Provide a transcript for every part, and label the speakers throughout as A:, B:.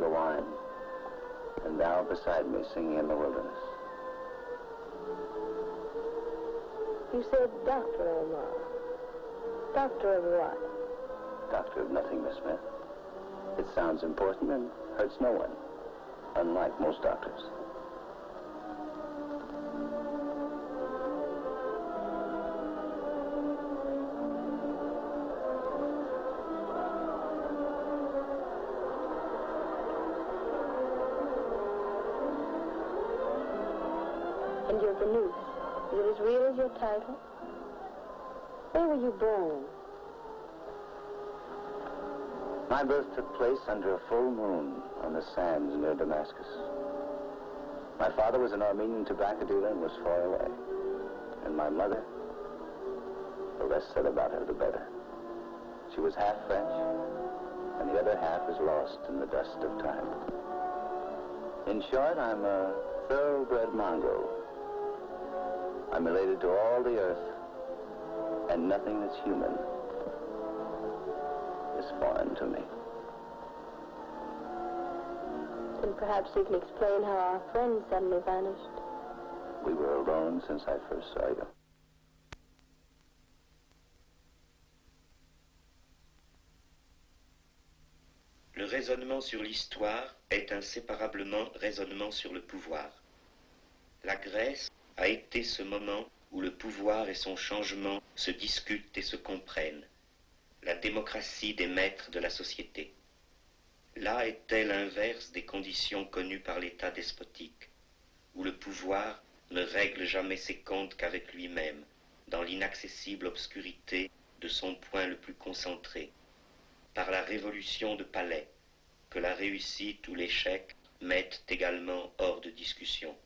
A: the wine, and thou beside me singing in the wilderness.
B: You said doctor, Omar. Doctor of what?
A: Doctor of nothing, Miss Smith. It sounds important and hurts no one, unlike most doctors.
B: And you're Benoist. Is it as real as your title? Where were you born?
A: My birth took place under a full moon on the sands near Damascus. My father was an Armenian tobacco dealer and was far away. And my mother, the less said about her, the better. She was half French, and the other half is lost in the dust of time. In short, I'm a thoroughbred mongrel. I'm related to all the earth, and nothing that's human is foreign to me.
B: And perhaps you can explain how our friend suddenly vanished.
A: We were alone since I first saw you.
C: Le raisonnement sur l'histoire est inséparablement raisonnement sur le pouvoir. La Grèce a été ce moment où le pouvoir et son changement se discutent et se comprennent, la démocratie des maîtres de la société. Là était l'inverse des conditions connues par l'État despotique, où le pouvoir ne règle jamais ses comptes qu'avec lui-même, dans l'inaccessible obscurité de son point le plus concentré, par la révolution de palais, que la réussite ou l'échec mettent également hors de discussion.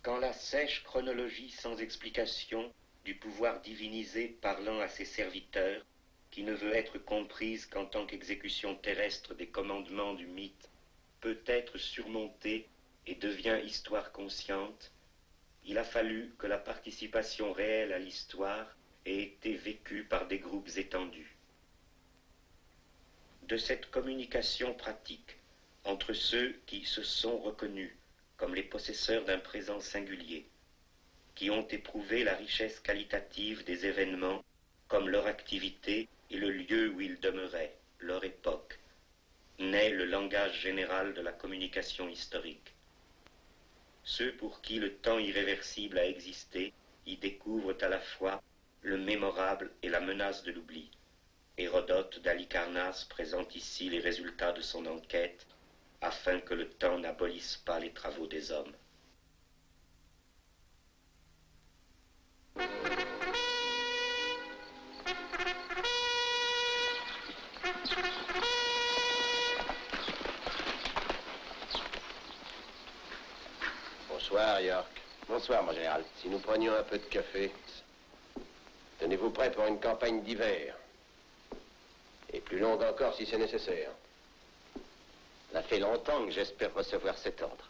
C: Quand la sèche chronologie sans explication du pouvoir divinisé parlant à ses serviteurs, qui ne veut être comprise qu'en tant qu'exécution terrestre des commandements du mythe, peut être surmontée et devient histoire consciente, il a fallu que la participation réelle à l'histoire ait été vécue par des groupes étendus. De cette communication pratique entre ceux qui se sont reconnus comme les possesseurs d'un présent singulier, qui ont éprouvé la richesse qualitative des événements comme leur activité et le lieu où ils demeuraient, leur époque, naît le langage général de la communication historique. Ceux pour qui le temps irréversible a existé y découvrent à la fois le mémorable et la menace de l'oubli. Hérodote d'Halicarnasse présente ici les résultats de son enquête afin que le temps n'abolisse pas les travaux des hommes.
D: Bonsoir, York. Bonsoir, mon général. Si nous prenions un peu de café, tenez-vous prêt pour une campagne d'hiver. Et plus longue encore si c'est nécessaire. Ça fait longtemps que j'espère recevoir cet ordre.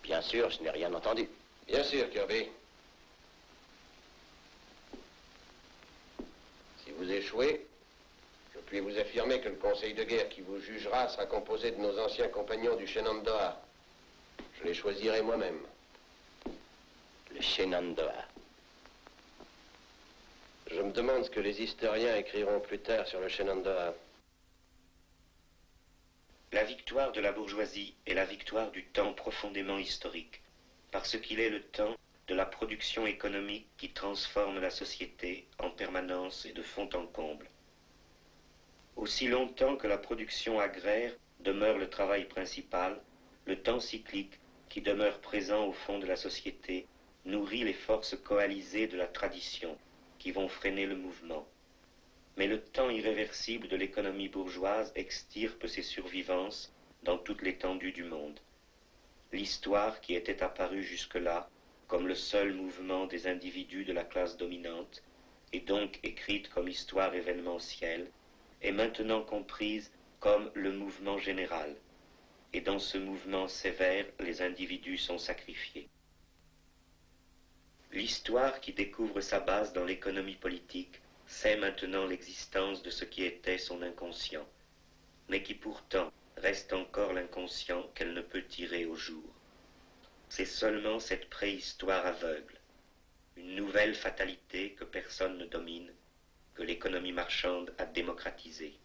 D: Bien sûr, je n'ai rien entendu. Bien sûr, Kirby. Si vous échouez, je puis vous affirmer que le conseil de guerre qui vous jugera sera composé de nos anciens compagnons du Shenandoah. Je les choisirai moi-même. Le Shenandoah. Je me demande ce que les historiens écriront plus tard sur le Shenandoah.
C: La victoire de la bourgeoisie est la victoire du temps profondément historique, parce qu'il est le temps de la production économique qui transforme la société en permanence et de fond en comble. Aussi longtemps que la production agraire demeure le travail principal, le temps cyclique, qui demeure présent au fond de la société, nourrit les forces coalisées de la tradition, qui vont freiner le mouvement. Mais le temps irréversible de l'économie bourgeoise extirpe ses survivances dans toute l'étendue du monde. L'histoire qui était apparue jusque-là comme le seul mouvement des individus de la classe dominante, et donc écrite comme histoire événementielle, est maintenant comprise comme le mouvement général. Et dans ce mouvement sévère, les individus sont sacrifiés. L'histoire qui découvre sa base dans l'économie politique sait maintenant l'existence de ce qui était son inconscient, mais qui pourtant reste encore l'inconscient qu'elle ne peut tirer au jour. C'est seulement cette préhistoire aveugle, une nouvelle fatalité que personne ne domine, que l'économie marchande a démocratisée.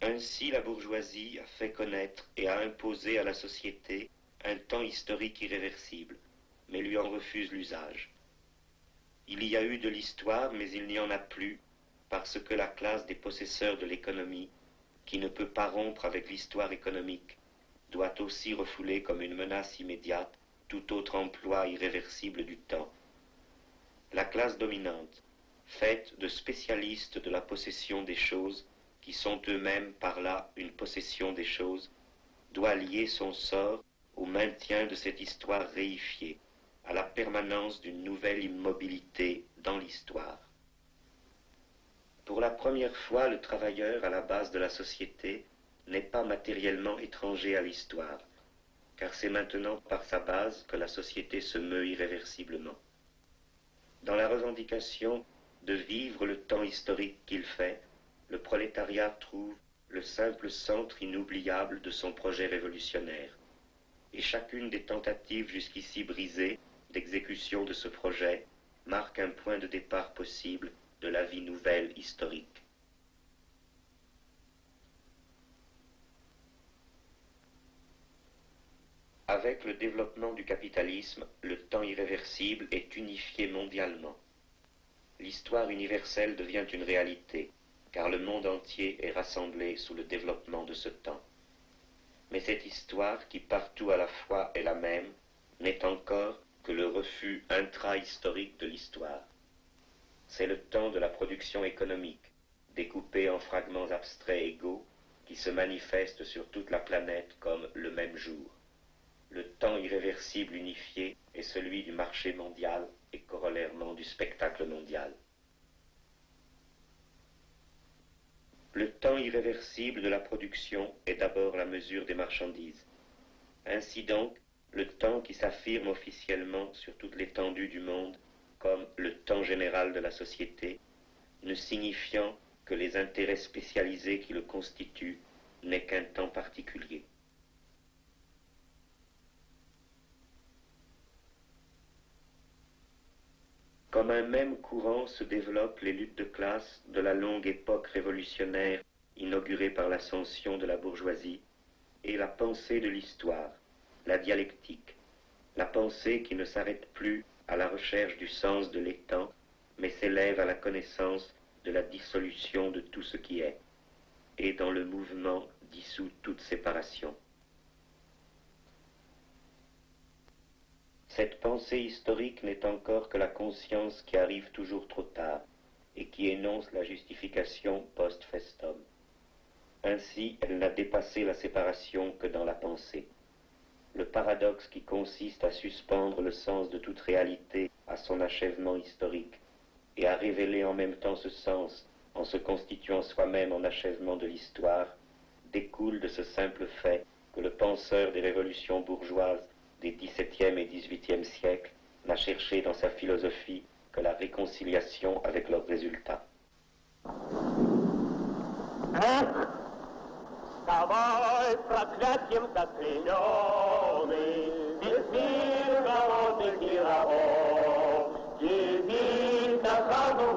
C: Ainsi, la bourgeoisie a fait connaître et a imposé à la société un temps historique irréversible, mais lui en refuse l'usage. Il y a eu de l'histoire, mais il n'y en a plus, parce que la classe des possesseurs de l'économie, qui ne peut pas rompre avec l'histoire économique, doit aussi refouler comme une menace immédiate tout autre emploi irréversible du temps. La classe dominante, faite de spécialistes de la possession des choses, qui sont eux-mêmes par là une possession des choses, doit lier son sort au maintien de cette histoire réifiée, à la permanence d'une nouvelle immobilité dans l'histoire. Pour la première fois, le travailleur à la base de la société n'est pas matériellement étranger à l'histoire, car c'est maintenant par sa base que la société se meut irréversiblement. Dans la revendication de vivre le temps historique qu'il fait, le prolétariat trouve le simple centre inoubliable de son projet révolutionnaire, et chacune des tentatives jusqu'ici brisées d'exécution de ce projet marque un point de départ possible de la vie nouvelle historique. Avec le développement du capitalisme, le temps irréversible est unifié mondialement. L'histoire universelle devient une réalité, car le monde entier est rassemblé sous le développement de ce temps. Mais cette histoire, qui partout à la fois est la même, n'est encore que le refus intra-historique de l'histoire. C'est le temps de la production économique, découpé en fragments abstraits égaux, qui se manifeste sur toute la planète comme le même jour. Le temps irréversible unifié est celui du marché mondial et corollairement du spectacle mondial. Le temps irréversible de la production est d'abord la mesure des marchandises. Ainsi donc, le temps qui s'affirme officiellement sur toute l'étendue du monde comme le temps général de la société, ne signifiant que les intérêts spécialisés qui le constituent n'est qu'un temps particulier. Comme un même courant se développent les luttes de classe de la longue époque révolutionnaire inaugurée par l'ascension de la bourgeoisie, et la pensée de l'histoire, la dialectique, la pensée qui ne s'arrête plus à la recherche du sens de l'étang, mais s'élève à la connaissance de la dissolution de tout ce qui est, et dans le mouvement dissout toute séparation. Cette pensée historique n'est encore que la conscience qui arrive toujours trop tard et qui énonce la justification post festum. Ainsi, elle n'a dépassé la séparation que dans la pensée. Le paradoxe qui consiste à suspendre le sens de toute réalité à son achèvement historique et à révéler en même temps ce sens en se constituant soi-même en achèvement de l'histoire, découle de ce simple fait que le penseur des révolutions bourgeoises des XVIIe et XVIIIe siècles n'a cherché dans sa philosophie que la réconciliation avec leurs résultats.
E: Вставай, проклятием заклейменный, весь мир голодных и рабов, явись на хану